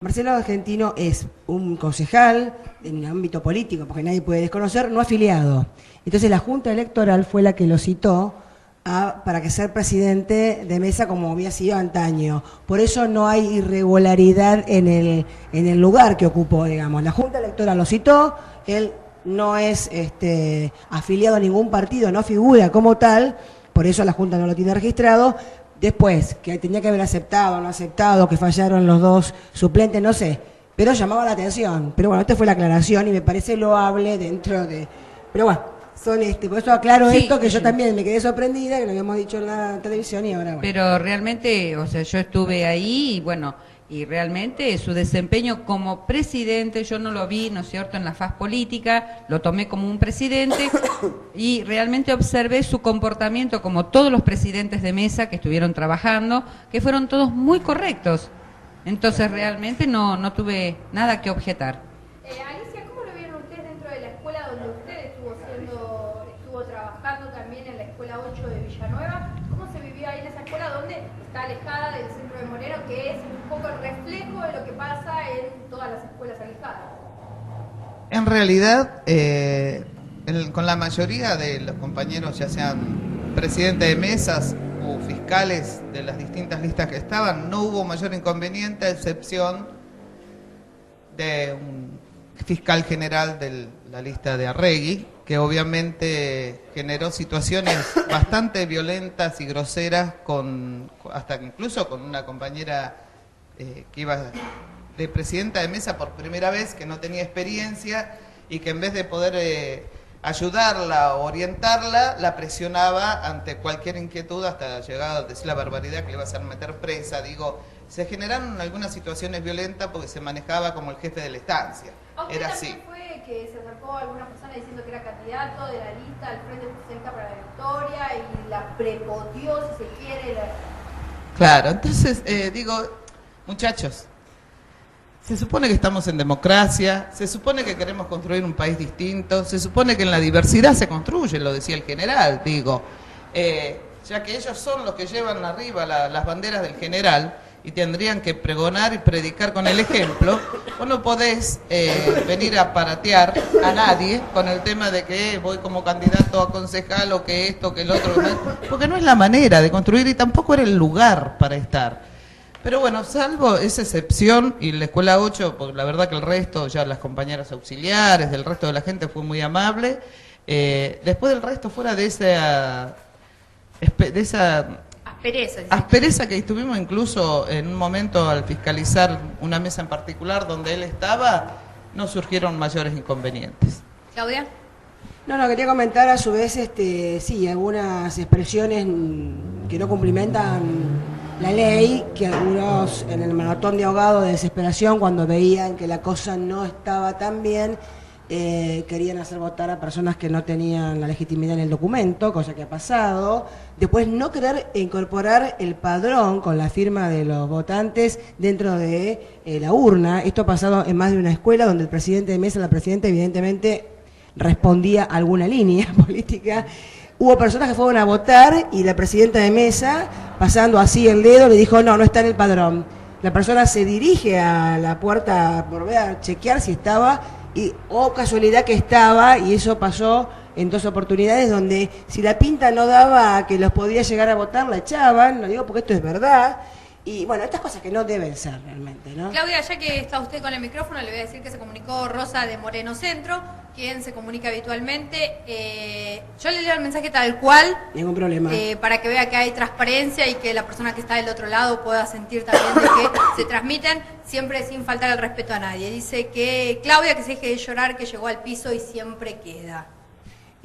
Marcelo Argentino es un concejal en un ámbito político, porque nadie puede desconocer, no afiliado. Entonces la Junta Electoral fue la que lo citó para que ser presidente de mesa como había sido antaño. Por eso no hay irregularidad en el lugar que ocupó, digamos. La Junta Electoral lo citó, él no es afiliado a ningún partido, no figura como tal, por eso la Junta no lo tiene registrado. Después, que tenía que haber aceptado, no aceptado, que fallaron los dos suplentes, no sé, pero llamaba la atención. Pero bueno, esta fue la aclaración y me parece loable dentro de... Pero bueno, son por eso aclaro esto, que yo también me quedé sorprendida, que lo habíamos dicho en la televisión y ahora bueno. Pero realmente, o sea, yo estuve ahí y bueno, y realmente su desempeño como presidente, yo no lo vi, ¿no es cierto?, en la faz política, lo tomé como un presidente y realmente observé su comportamiento como todos los presidentes de mesa que estuvieron trabajando, que fueron todos muy correctos. Entonces realmente no tuve nada que objetar. Alicia, ¿cómo lo vieron ustedes dentro de la escuela donde usted estuvo trabajando también en la escuela 8 de Villanueva? ¿Cómo se vivió ahí en esa escuela donde está alejada del centro de Moreno, que es un poco el reflejo de lo que pasa en todas las escuelas alejadas? En realidad, con la mayoría de los compañeros, ya sean presidentes de mesas o fiscales de las distintas listas que estaban, no hubo mayor inconveniente, a excepción de un fiscal general de la lista de Arregui, que obviamente generó situaciones bastante violentas y groseras, hasta incluso con una compañera que iba de presidenta de mesa por primera vez, que no tenía experiencia y que en vez de poder ayudarla o orientarla, la presionaba ante cualquier inquietud hasta llegar a decir la barbaridad que le iba a hacer meter presa. Digo, se generaron algunas situaciones violentas porque se manejaba como el jefe de la estancia. Era así. Fue que se acercó a alguna persona diciendo que era candidato de la lista al Frente Socialista para la Victoria y la prepoteó, si se quiere. Claro, entonces digo, muchachos, se supone que estamos en democracia, se supone que queremos construir un país distinto, se supone que en la diversidad se construye, lo decía el general, digo, ya que ellos son los que llevan arriba las banderas del general y tendrían que pregonar y predicar con el ejemplo, vos no podés venir a paratear a nadie con el tema de que voy como candidato a concejal o que esto, que el otro, porque no es la manera de construir y tampoco era el lugar para estar. Pero bueno, salvo esa excepción y la escuela 8, porque la verdad que el resto, ya las compañeras auxiliares, del resto de la gente fue muy amable. Después del resto, fuera de esa aspereza que estuvimos incluso en un momento al fiscalizar una mesa en particular donde él estaba, no surgieron mayores inconvenientes. Claudia. No, quería comentar a su vez, sí, algunas expresiones que no cumplimentan la ley, que algunos en el maratón de ahogado de desesperación, cuando veían que la cosa no estaba tan bien, querían hacer votar a personas que no tenían la legitimidad en el documento, cosa que ha pasado. Después no querer incorporar el padrón con la firma de los votantes dentro de la urna. Esto ha pasado en más de una escuela donde el presidente de mesa, la presidenta, evidentemente respondía a alguna línea política. Hubo personas que fueron a votar y la presidenta de mesa, pasando así el dedo, le dijo, no está en el padrón. La persona se dirige a la puerta por ver, a chequear si estaba, y casualidad que estaba, y eso pasó en 2 oportunidades donde si la pinta no daba que los podía llegar a votar, la echaban, lo digo porque esto es verdad. Y bueno, estas cosas que no deben ser realmente, ¿no? Claudia, ya que está usted con el micrófono, le voy a decir que se comunicó Rosa de Moreno Centro, quien se comunica habitualmente. Yo le leo el mensaje tal cual. Ningún problema. Para que vea que hay transparencia y que la persona que está del otro lado pueda sentir también de que se transmiten siempre sin faltar el respeto a nadie. Dice que Claudia, que se deje de llorar, que llegó al piso y siempre queda.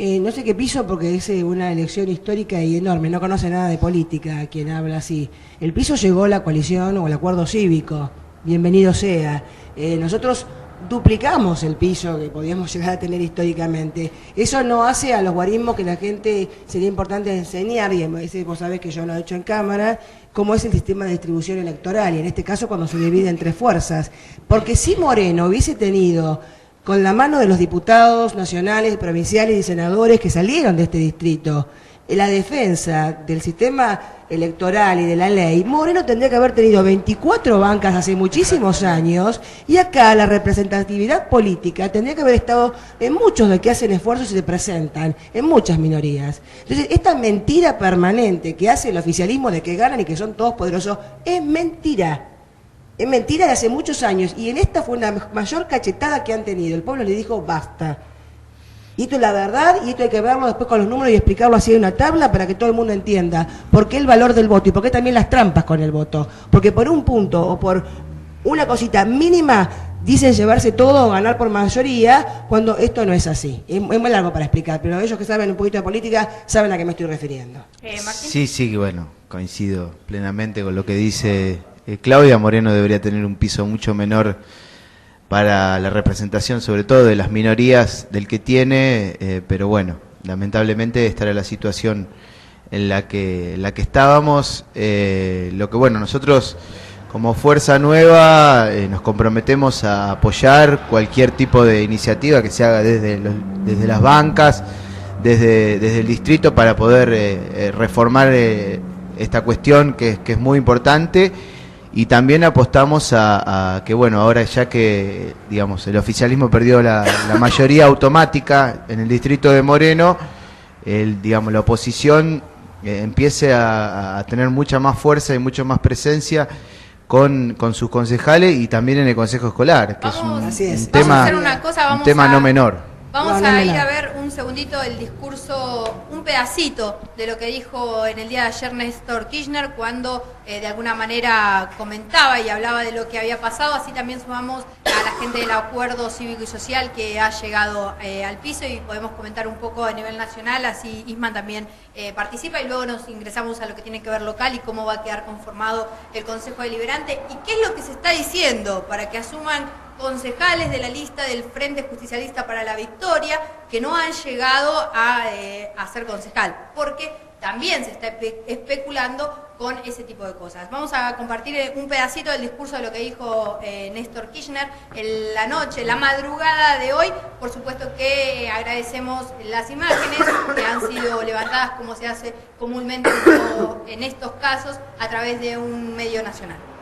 No sé qué piso porque es una elección histórica y enorme, no conoce nada de política quien habla así. El piso llegó la coalición o el acuerdo cívico, bienvenido sea. Nosotros duplicamos el piso que podíamos llegar a tener históricamente. Eso no hace a los guarismos que la gente sería importante enseñar, y vos sabés que yo lo he hecho en cámara, cómo es el sistema de distribución electoral, y en este caso cuando se divide en 3 fuerzas. Porque si Moreno hubiese tenido con la mano de los diputados nacionales, provinciales y senadores que salieron de este distrito, en la defensa del sistema electoral y de la ley, Moreno tendría que haber tenido 24 bancas hace muchísimos años, y acá la representatividad política tendría que haber estado en muchos de que hacen esfuerzos y se presentan, en muchas minorías. Entonces, esta mentira permanente que hace el oficialismo de que ganan y que son todos poderosos, es mentira. Es mentira de hace muchos años, y en esta fue una mayor cachetada que han tenido. El pueblo le dijo basta. Y esto es la verdad, y esto hay que verlo después con los números y explicarlo así en una tabla para que todo el mundo entienda por qué el valor del voto y por qué también las trampas con el voto. Porque por un punto o por una cosita mínima dicen llevarse todo o ganar por mayoría, cuando esto no es así. Es muy largo para explicar, pero ellos que saben un poquito de política saben a qué me estoy refiriendo. Sí, bueno, coincido plenamente con lo que dice Claudia. Moreno debería tener un piso mucho menor para la representación, sobre todo de las minorías del que tiene, pero bueno, lamentablemente esta era la situación en la que estábamos. Lo que bueno, nosotros como Fuerza Nueva nos comprometemos a apoyar cualquier tipo de iniciativa que se haga desde las bancas, desde el distrito, para poder reformar esta cuestión que es muy importante. Y también apostamos a que, bueno, ahora ya que, digamos, el oficialismo perdió la mayoría automática en el distrito de Moreno, digamos, la oposición empiece a tener mucha más fuerza y mucha más presencia con sus concejales y también en el consejo escolar, que es un tema no menor. Vamos a ir a ver un segundito el discurso, un pedacito de lo que dijo en el día de ayer Néstor Kirchner cuando de alguna manera comentaba y hablaba de lo que había pasado. Así también sumamos a la gente del Acuerdo Cívico y Social que ha llegado al piso y podemos comentar un poco a nivel nacional, así Isman también participa, y luego nos ingresamos a lo que tiene que ver local y cómo va a quedar conformado el Consejo Deliberante y qué es lo que se está diciendo para que asuman concejales de la lista del Frente Justicialista para la Victoria que no han llegado a ser concejal, porque también se está especulando con ese tipo de cosas. Vamos a compartir un pedacito del discurso de lo que dijo Néstor Kirchner en la noche, la madrugada de hoy. Por supuesto que agradecemos las imágenes que han sido levantadas como se hace comúnmente en estos casos a través de un medio nacional.